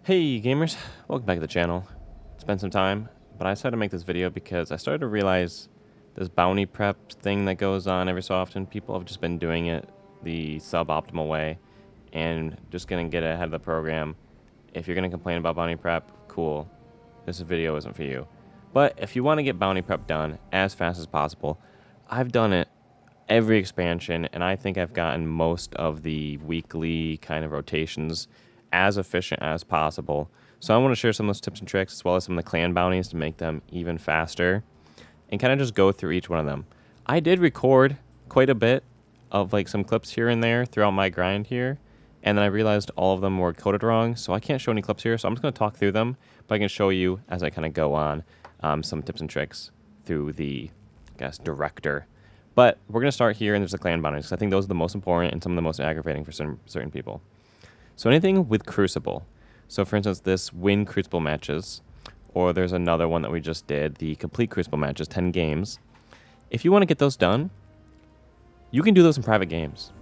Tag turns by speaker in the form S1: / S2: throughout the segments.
S1: Hey gamers, welcome back to the channel. It's been some time, but I decided to make this video because I started to realize this bounty prep thing that goes on every so often. People have just been doing it the suboptimal way and just gonna get ahead of the program. If you're gonna complain about bounty prep, cool. This video isn't for you. But if you want to get bounty prep done as fast as possible, I've done it every expansion, and I think I've gotten most of the weekly kind of rotations as efficient as possible. So I want to share some of those tips and tricks as well as some of the clan bounties to make them even faster and kind of just go through each one of them. I did record quite a bit of like some clips here and there throughout my grind here, and then I realized all of them were coded wrong, so I can't show any clips here, so I'm just going to talk through them, but I can show you as I kind of go on some tips and tricks through the, I guess, director. But we're going to start here, and there's the clan bounties, because I think those are the most important and some of the most aggravating for certain people. So anything with crucible. So for instance, this win crucible matches, or there's another one that we just did, the complete crucible matches, 10 games. If you want to get those done, you can do those in private games.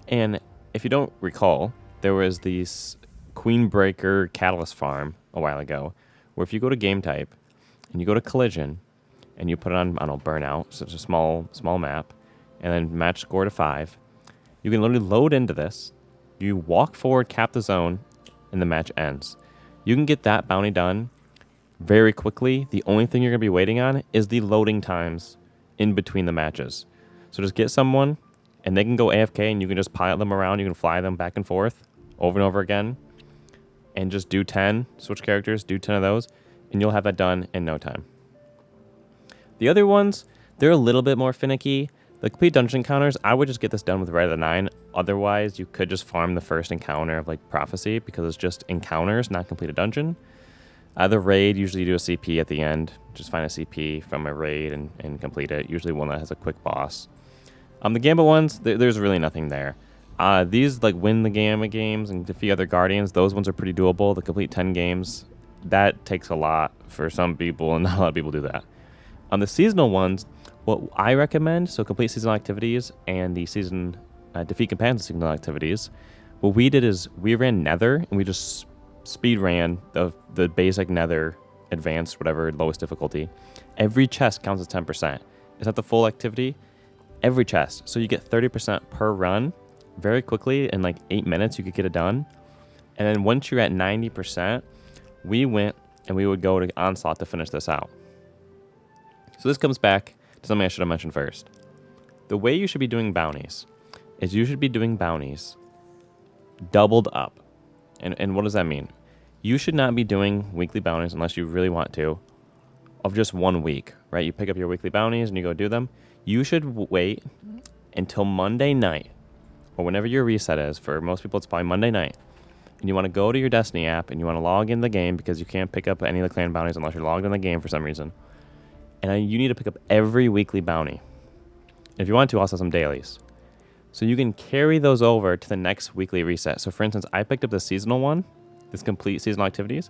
S1: And if you don't recall, there was this Queen Breaker Catalyst farm a while ago, where if you go to game type, and you go to collision, and you put it on, I don't know, burnout, so it's a small map, and then match score to 5, you can literally load into this, you walk forward, cap the zone, and the match ends. You can get that bounty done very quickly. The only thing you're going to be waiting on is the loading times in between the matches. So just get someone, and they can go AFK, and you can just pilot them around. You can fly them back and forth over and over again, and just do 10, switch characters, do 10 of those, and you'll have that done in no time. The other ones, they're a little bit more finicky. The complete dungeon encounters, I would just get this done with Red of the 9. Otherwise, you could just farm the first encounter of like Prophecy, because it's just encounters, not complete a dungeon. The raid, usually you do a CP at the end. Just find a CP from a raid and complete it. Usually one that has a quick boss. The Gambit ones, there's really nothing there. These like win the Gambit games and defeat other Guardians, those ones are pretty doable. The complete 10 games, that takes a lot for some people, and not a lot of people do that. On the seasonal ones, what I recommend, so complete seasonal activities and the season defeat companions seasonal activities, what we did is we ran Nether, and we just speed ran the basic Nether, advanced, whatever, lowest difficulty. Every chest counts as 10%. Is that the full activity? Every chest. So you get 30% per run very quickly. In like 8 minutes, you could get it done. And then once you're at 90%, we went and we would go to Onslaught to finish this out. So this comes back to something I should have mentioned first. The way you should be doing bounties is you should be doing bounties doubled up. And what does that mean? You should not be doing weekly bounties unless you really want to, of just 1 week, right? You pick up your weekly bounties and you go do them. You should wait until Monday night, or whenever your reset is. For most people, it's probably Monday night. And you want to go to your Destiny app and you want to log in the game, because you can't pick up any of the clan bounties unless you're logged in the game for some reason. And you need to pick up every weekly bounty. And if you want to, also some dailies. So you can carry those over to the next weekly reset. So for instance, I picked up the seasonal one, this complete seasonal activities,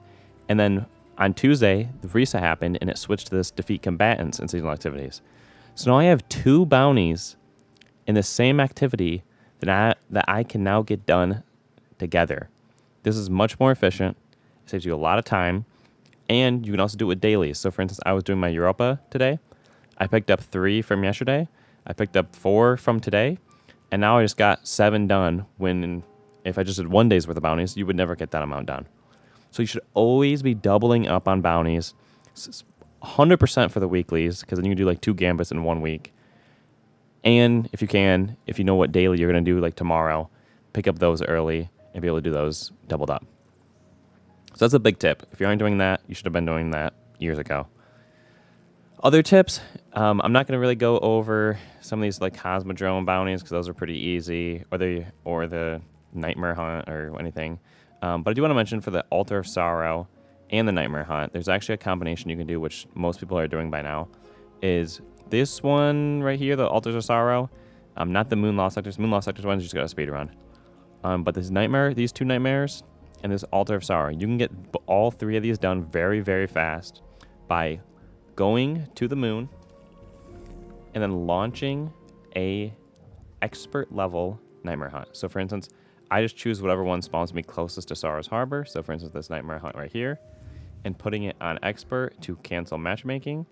S1: and then on Tuesday, the reset happened and it switched to this defeat combatants and seasonal activities. So now I have 2 bounties in the same activity that I can now get done together. This is much more efficient. It saves you a lot of time. And you can also do it with dailies. So for instance, I was doing my Europa today. I picked up 3 from yesterday. I picked up 4 from today. And now I just got 7 done, when if I just did 1 day's worth of bounties, you would never get that amount done. So you should always be doubling up on bounties. 100% for the weeklies, because then you can do like 2 gambits in 1 week. And if you know what daily you're going to do like tomorrow, pick up those early and be able to do those doubled up. So that's a big tip. If you aren't doing that, you should have been doing that years ago. Other tips, I'm not going to really go over some of these like Cosmodrome bounties, because those are pretty easy, or the Nightmare Hunt or anything. But I do want to mention for the Altar of Sorrow and the Nightmare Hunt, there's actually a combination you can do, which most people are doing by now, is this one right here, the Altars of Sorrow, not the Moon Lost Sectors. Moon Lost Sectors ones, you just got to speedrun. But these 2 nightmares, and this Altar of Sorrow, you can get all 3 of these done very, very fast by going to the moon and then launching a expert level Nightmare Hunt. So for instance, I just choose whatever one spawns me closest to Sorrow's Harbor. So for instance, this Nightmare Hunt right here, and putting it on Expert to cancel matchmaking.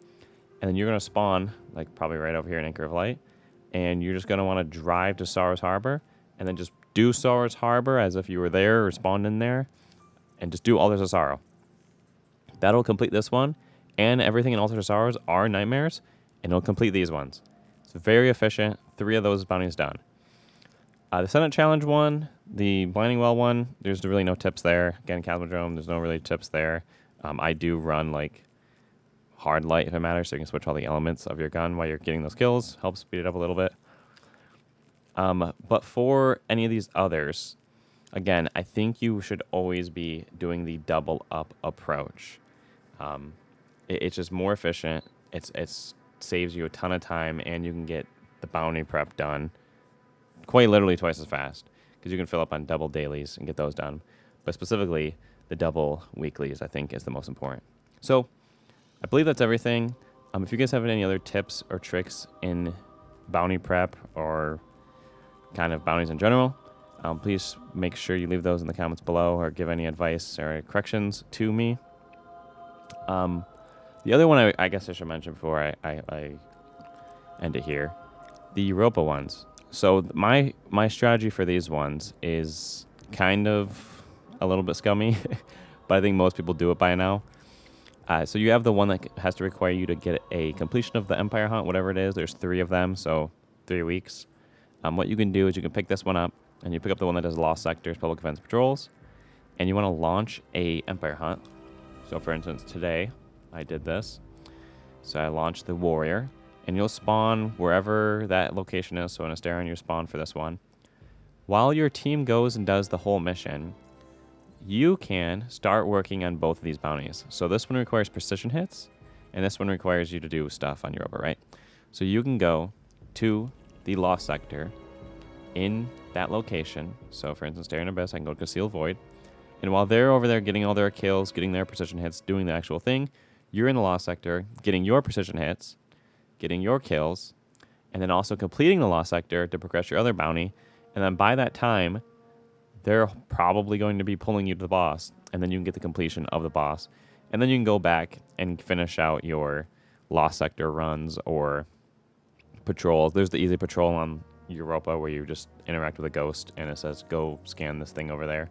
S1: And then you're going to spawn, like probably right over here in Anchor of Light. And you're just going to want to drive to Sorrow's Harbor, and then just do Sorrow's Harbor as if you were there or spawned in there, and just do Altars of Sorrow. That'll complete this one, and everything in Altars of Sorrows are nightmares, and it'll complete these ones. It's very efficient. 3 of those bounties done. The Senate Challenge one, the Blinding Well one, there's really no tips there. Again, Cosmodrome, there's no really tips there. I do run like hard light if it matters, so you can switch all the elements of your gun while you're getting those kills. Helps speed it up a little bit. But for any of these others, again, I think you should always be doing the double up approach. It's just more efficient. It's saves you a ton of time, and you can get the bounty prep done quite literally twice as fast, because you can fill up on double dailies and get those done. But specifically, the double weeklies, I think, is the most important. So I believe that's everything. If you guys have any other tips or tricks in bounty prep or kind of bounties in general, please make sure you leave those in the comments below, or give any advice or corrections to me. The other one I guess I should mention before I end it here, the Europa ones. So my strategy for these ones is kind of a little bit scummy, but I think most people do it by now. So you have the one that has to require you to get a completion of the Empire Hunt, whatever it is. There's 3 of them, so 3 weeks. What you can do is you can pick this one up, and you pick up the one that does Lost Sectors, Public Defense Patrols, and you want to launch a Empire Hunt. So for instance, today I did this. So I launched the Warrior, and you'll spawn wherever that location is. So in Asteron, you spawn for this one. While your team goes and does the whole mission, you can start working on both of these bounties. So this one requires precision hits, and this one requires you to do stuff on Europa, right? So you can go to the Lost Sector in that location. So for instance, Daring Abyss, I can go to Concealed Void. And while they're over there getting all their kills, getting their precision hits, doing the actual thing, you're in the Lost Sector, getting your precision hits, getting your kills, and then also completing the Lost Sector to progress your other bounty. And then by that time, they're probably going to be pulling you to the boss, and then you can get the completion of the boss. And then you can go back and finish out your Lost Sector runs or patrols. There's the easy patrol on Europa where you just interact with a ghost, and it says, go scan this thing over there.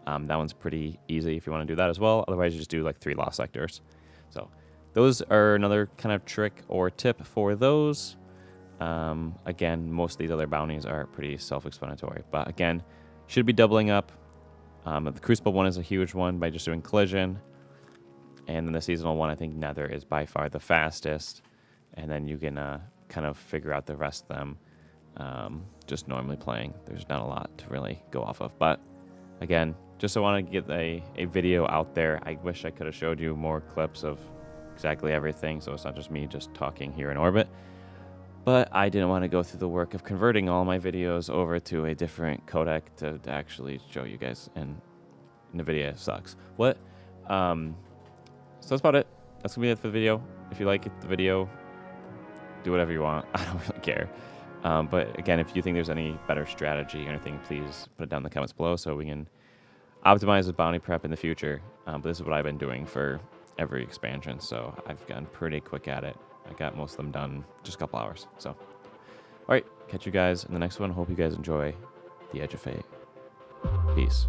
S1: That one's pretty easy if you want to do that as well. Otherwise, you just do like 3 Lost Sectors. So those are another kind of trick or tip for those. Again, most of these other bounties are pretty self-explanatory. But again, should be doubling up. The Crucible one is a huge one by just doing collision. And then the seasonal one, I think Nether is by far the fastest. And then you can kind of figure out the rest of them just normally playing. There's not a lot to really go off of. But again, just I want to get a video out there. I wish I could have showed you more clips of exactly everything, so it's not just me just talking here in orbit. But I didn't want to go through the work of converting all my videos over to a different codec to actually show you guys, and NVIDIA sucks. What? So that's about it. That's going to be it for the video. If you like the video, do whatever you want. I don't really care. But again, if you think there's any better strategy or anything, please put it down in the comments below so we can optimize the bounty prep in the future. But this is what I've been doing for every expansion, so I've gotten pretty quick at it. I got most of them done just a couple hours. So, all right, catch you guys in the next one. Hope you guys enjoy The Edge of Fate. Peace.